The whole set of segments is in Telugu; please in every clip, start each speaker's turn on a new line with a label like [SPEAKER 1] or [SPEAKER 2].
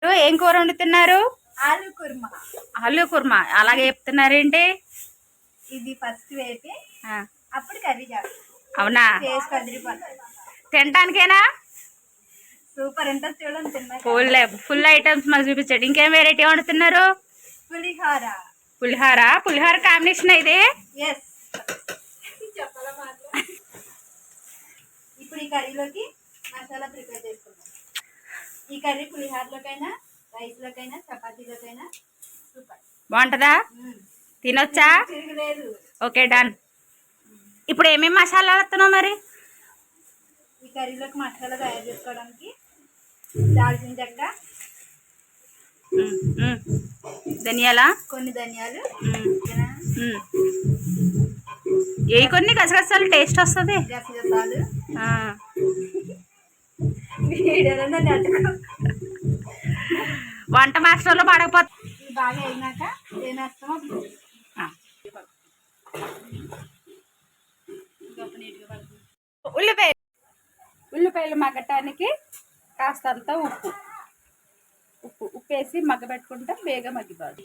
[SPEAKER 1] ఏం కూర వండుతున్నారు?
[SPEAKER 2] ఆలు కుర్మా.
[SPEAKER 1] ఆలు కుర్మా అలాగే చెప్తున్నారేంటి?
[SPEAKER 2] ఇది ఫస్ట్ వేపి అప్పుడు కర్రీ చేస్తాం.
[SPEAKER 1] అవునా? తినటానికేనా?
[SPEAKER 2] సూపర్ ఉంటుంది చూడండి.
[SPEAKER 1] ఫుల్ ఐటమ్స్ మాకు చూపించండి. ఇంకేం వెరైటీ వండుతున్నారు?
[SPEAKER 2] పులిహోర.
[SPEAKER 1] పులిహోర కాంబినేషన్ ఇది.
[SPEAKER 2] ఇప్పుడు ఈ కర్రీలోకి మసాలా ప్రిపేర్ చేసుకుందాం. ఈ కర్రీ పులిహోరలోకైనా, రైస్ లోకైనా, చపాతీలోకైనా సూపర్.
[SPEAKER 1] బాగుంటుందా? తినొచ్చా? Okay, done. ఇప్పుడు ఏమేమి మసాలా వేస్తున్నావు మరి?
[SPEAKER 2] ఈ కర్రీలోకి మసాలా తయారు చేసుకోవడానికి దాల్చిన చెక్క,
[SPEAKER 1] ధనియాలా,
[SPEAKER 2] కొన్ని ధనియాలు,
[SPEAKER 1] ఏ కొన్ని గసగసాలు టేస్ట్ వస్తుంది.
[SPEAKER 2] గసగసాలు
[SPEAKER 1] వంట మాస్టర్లో పడకపోతే
[SPEAKER 2] బాగా అయినాక ఏమేస్తామో
[SPEAKER 1] ఉల్లిపాయలు మగ్గటానికి కాస్తంత ఉప్పు వేసి మగ్గబెట్టుకుంటే బేగా మగ్గిపోదు.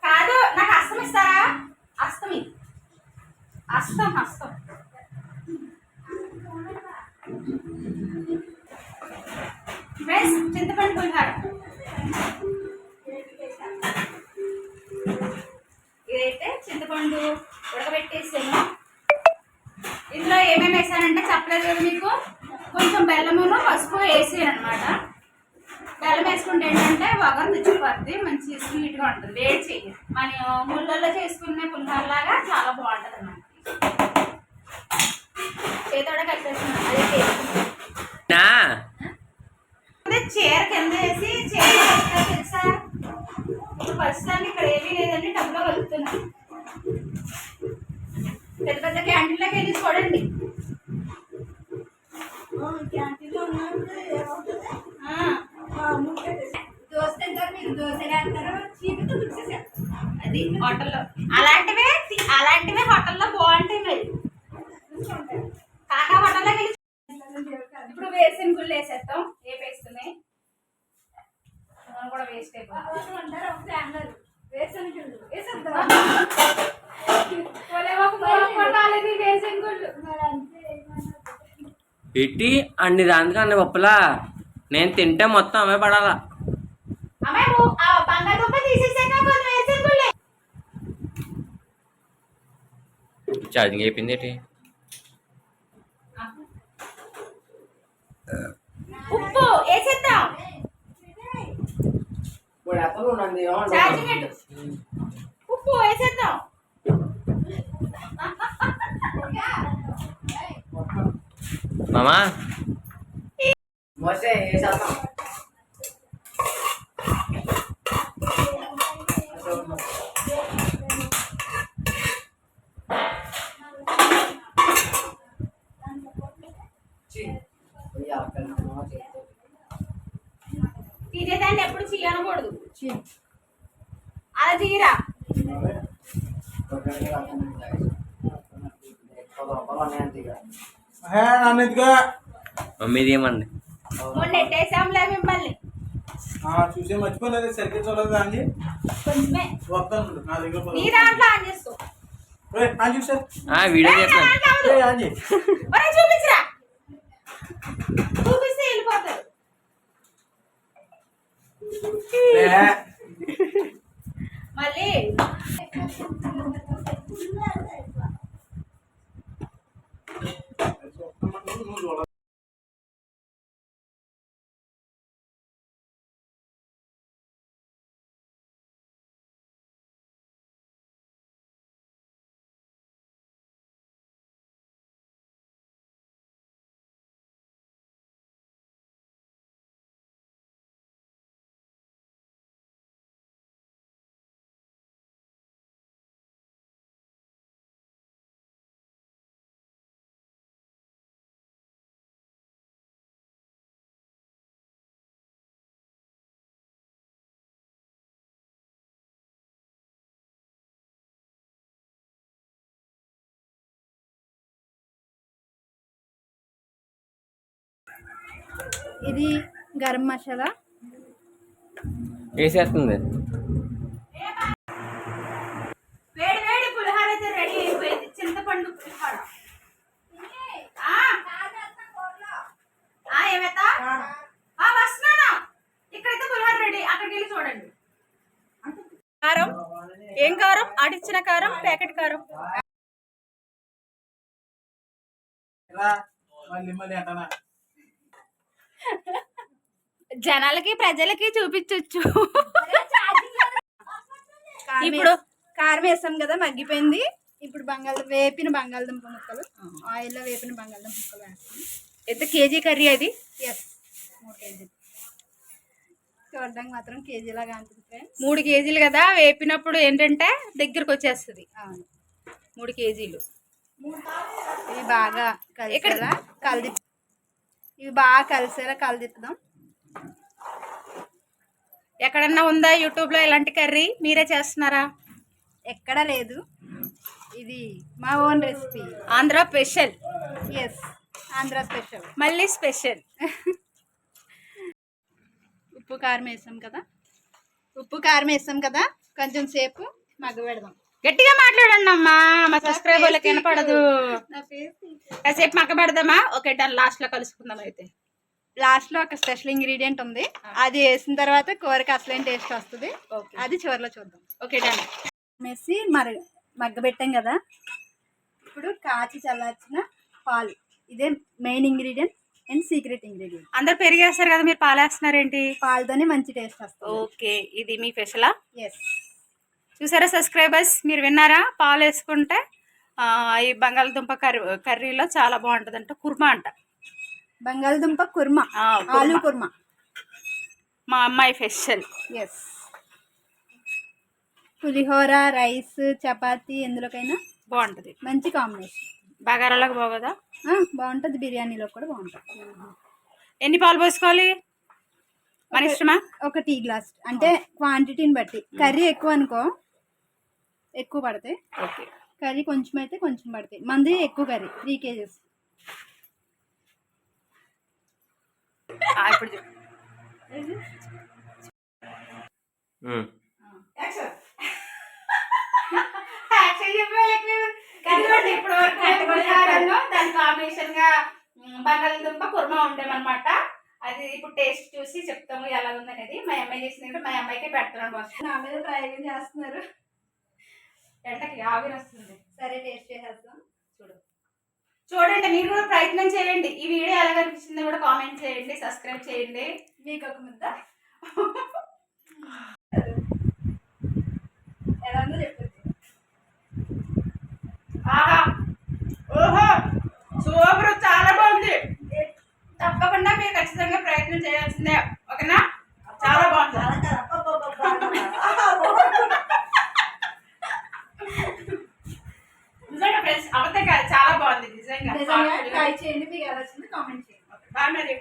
[SPEAKER 1] కాదు, నాకు అస్తం ఇస్తారా? అస్తం చింతపండు పులిహోర. ఇదైతే చింతపండు ఉడకబెట్టేసాను. ఇందులో ఏమేమి వేసానంటే చెప్పలేదు కదా మీకు. కొంచెం బెల్లమును పసుపు వేసాను అనమాట. బెల్లం వేసుకుంటే ఏంటంటే వగరు తెచ్చిపోద్ది, మంచి స్వీట్గా ఉంటుంది. వేడి చెయ్యి మన ముళ్ళల్లో చేసుకునే పులిహోరలాగా చాలా బాగుంటుంది అన్నమాట. చేతోడ కలిపేస్తున్నాను. అదే చీర కింద వేసి చీర తెలుసా? ఇప్పుడు ప్రస్తుతానికి ఇక్కడ ఏమీ లేదండి, టబ్లో కలుపుతున్నాను. పెద్ద పెద్ద క్యాంటీన్లోకి వెళ్ళి చూడండి. దోశ తింటారు మీరు, దోశ వేస్తారు, చీపితో తుడిచేసారు. అది హోటల్లో అలాంటివే హోటల్లో బాగుంటాయి. మరి కాకా హోటల్లోకి వెళ్ళి ఇప్పుడు వేసిన గుళ్ళు వేసేస్తాం. వేస్తున్నాయి కూడా వేస్ట్ అయిపోతుంది. వేసిన గుళ్ళు వేసేద్దాం.
[SPEAKER 3] ఇట్టి అన్ని దానికి అన్ని పప్పులా నేను తింటే మొత్తం అవే పడాలా. ఛార్జింగ్ అయిపోయింది ఏంటి?
[SPEAKER 1] ఉప్పు వేసేద్దాం. ఉప్పు వేసేద్దాం.
[SPEAKER 3] మామా
[SPEAKER 1] తినేదాన్ని ఎప్పుడు చేయకూడదు. అలా తీరా
[SPEAKER 3] మమ్మీది ఏమండి
[SPEAKER 1] మొన్న ఎట్టేసాంలే మిమ్మల్ని.
[SPEAKER 4] చూసే మర్చిపోలేదు, సరిగ్గా చూడలేదు అండి.
[SPEAKER 1] కొంచెమే
[SPEAKER 4] వస్తాను నా దగ్గర.
[SPEAKER 1] నీ దాంట్లో ఆన్ చేసుకో.
[SPEAKER 3] వీడియో చేస్తాను.
[SPEAKER 1] చూపించరా, చూపిస్తే వెళ్ళిపోతారు.
[SPEAKER 4] మళ్ళీ
[SPEAKER 2] ఇది గరం మసాలా,
[SPEAKER 3] వేసేస్తుంది.
[SPEAKER 1] వేడి వేడి పులిహార అయితే రెడీ అయిపోయింది. చింతపండు పులిహార. ఏమైతా వస్తున్నానా? ఇక్కడైతే పులిహార రెడీ. అక్కడికి వెళ్ళి చూడండి. కారం ఏం కారం? ఆడిచ్చిన కారం, ప్యాకెట్ కారం.
[SPEAKER 4] మళ్ళీ మళ్ళీ అంటానా
[SPEAKER 1] జనాలకి ప్రజలకి చూపించొచ్చు.
[SPEAKER 2] ఇప్పుడు కారం వేసాం కదా, మగ్గిపోయింది. ఇప్పుడు వేపిన బంగాళదుంప ముక్కలు, ఆయిల్లో వేపిన బంగాళదుంప ముక్కలు వేస్తాం.
[SPEAKER 1] ఎంత కేజీ కర్రీ అది?
[SPEAKER 2] ఎస్ 3 కేజీలు. చూడడానికి మాత్రం కేజీ లాగా ఉంటుంది ఫ్రెండ్స్.
[SPEAKER 1] 3 కేజీలు కదా, వేపినప్పుడు ఏంటంటే దగ్గరకు వచ్చేస్తుంది.
[SPEAKER 2] అవును,
[SPEAKER 1] 3 కేజీలు.
[SPEAKER 2] ఇవి బాగా కలిసేలా కలిదిప్పుదాం.
[SPEAKER 1] ఎక్కడన్నా ఉందా యూట్యూబ్ లో ఇలాంటి కర్రీ? మీరే చేస్తున్నారా?
[SPEAKER 2] ఎక్కడా లేదు, ఇది మా own recipe.
[SPEAKER 1] Andhra special.
[SPEAKER 2] Yes, Andhra special.
[SPEAKER 1] మళ్ళీ స్పెషల్.
[SPEAKER 2] ఉప్పు కారం వేసాం కదా, కొంచెం సేపు మగ్గబెడదాం.
[SPEAKER 1] గట్టిగా మాట్లాడండి అమ్మా, మా సబ్స్క్రైబర్లకు వినపడదు.
[SPEAKER 2] నా ఫేస్
[SPEAKER 1] కాసేపు మక్క పెడదామా? Okay done. లాస్ట్ లో కలుసుకుందాం. అయితే
[SPEAKER 2] లాస్ట్ లో ఒక స్పెషల్ ఇంగ్రీడియంట్ ఉంది, అది వేసిన తర్వాత కూరకి అసలైన టేస్ట్ వస్తుంది. అది చివరిలో చూద్దాం.
[SPEAKER 1] Okay done.
[SPEAKER 2] వేసి మగ్గబెట్టాం కదా, ఇప్పుడు కాచి చల్లార్చిన పాలు. ఇదే main ingredient and secret ingredient.
[SPEAKER 1] అందరు పెరిగేస్తారు కదా, మీరు పాలేస్తున్నారేంటి?
[SPEAKER 2] పాలతోనే మంచి టేస్ట్ వస్తుంది.
[SPEAKER 1] ఓకే, ఇది మీ స్పెషలా?
[SPEAKER 2] ఎస్.
[SPEAKER 1] చూసారా సబ్స్క్రైబర్స్, మీరు విన్నారా? పాలు వేసుకుంటే ఈ బంగాళదుంప కర్రీలో చాలా బాగుంటుంది అంట. కుర్మా అంట,
[SPEAKER 2] బంగాళదుంప కుర్మా, ఆలు కుర్మా,
[SPEAKER 1] మా అమ్మాయి స్పెషల్.
[SPEAKER 2] ఎస్. పులిహోర, రైస్, చపాతి ఎందులోకైనా
[SPEAKER 1] బాగుంటుంది.
[SPEAKER 2] మంచి కాంబినేషన్.
[SPEAKER 1] బగారాలకు బాగోదా?
[SPEAKER 2] బాగుంటుంది, బిర్యానీలో కూడా బాగుంటుంది.
[SPEAKER 1] ఎన్ని పాలు పోసుకోవాలి? మన ఇష్టమా?
[SPEAKER 2] ఒక టీ గ్లాస్, అంటే క్వాంటిటీని బట్టి. కర్రీ ఎక్కువ అనుకో ఎక్కువ పడతాయి,
[SPEAKER 1] ఓకే.
[SPEAKER 2] కర్రీ కొంచెం అయితే కొంచెం పడతాయి. మంది ఎక్కువ కర్రీ 3 కేజెస్.
[SPEAKER 1] ఇప్పుడు ఇప్పుడు దాని కాంబినేషన్ గా బంగాళదుంప కుర్మా ఉండేమన్నమాట. అది ఇప్పుడు టేస్ట్ చూసి చెప్తాము ఎలా ఉందనేది. మా అమ్మాయి చేసింది, మా అమ్మాయికి పెడుతున్నాను. ఫస్ట్
[SPEAKER 2] నా మీద ప్రయోగం చేస్తున్నారు.
[SPEAKER 1] ఎంటకి ఆవిరి వస్తుంది.
[SPEAKER 2] సరే, టేస్ట్ చేసేద్దాం.
[SPEAKER 1] చూడండి, మీరు కూడా ప్రయత్నం చేయండి. ఈ వీడియో ఎలా కనిపిస్తుందో కూడా కామెంట్ చేయండి, సబ్స్క్రైబ్ చేయండి.
[SPEAKER 2] మీకు ఒక ముద్ద ఎలా ఉందో చెప్పండి.
[SPEAKER 1] ఆహా, ఓహో, సూపర్, చాలా బాగుంది. తప్పకుండా మీరు ఖచ్చితంగా ప్రయత్నం చేయాల్సిందే, ఓకేనా? చాలా బాగుంది. నిజంగా ఫ్రెండ్స్, అవతే కాదు, చాలా బాగుంది నిజంగా.
[SPEAKER 2] ట్రై చేయండి, మీకు ఎలా వచ్చిందో కామెంట్ చేయండి.
[SPEAKER 1] బాగా మరి.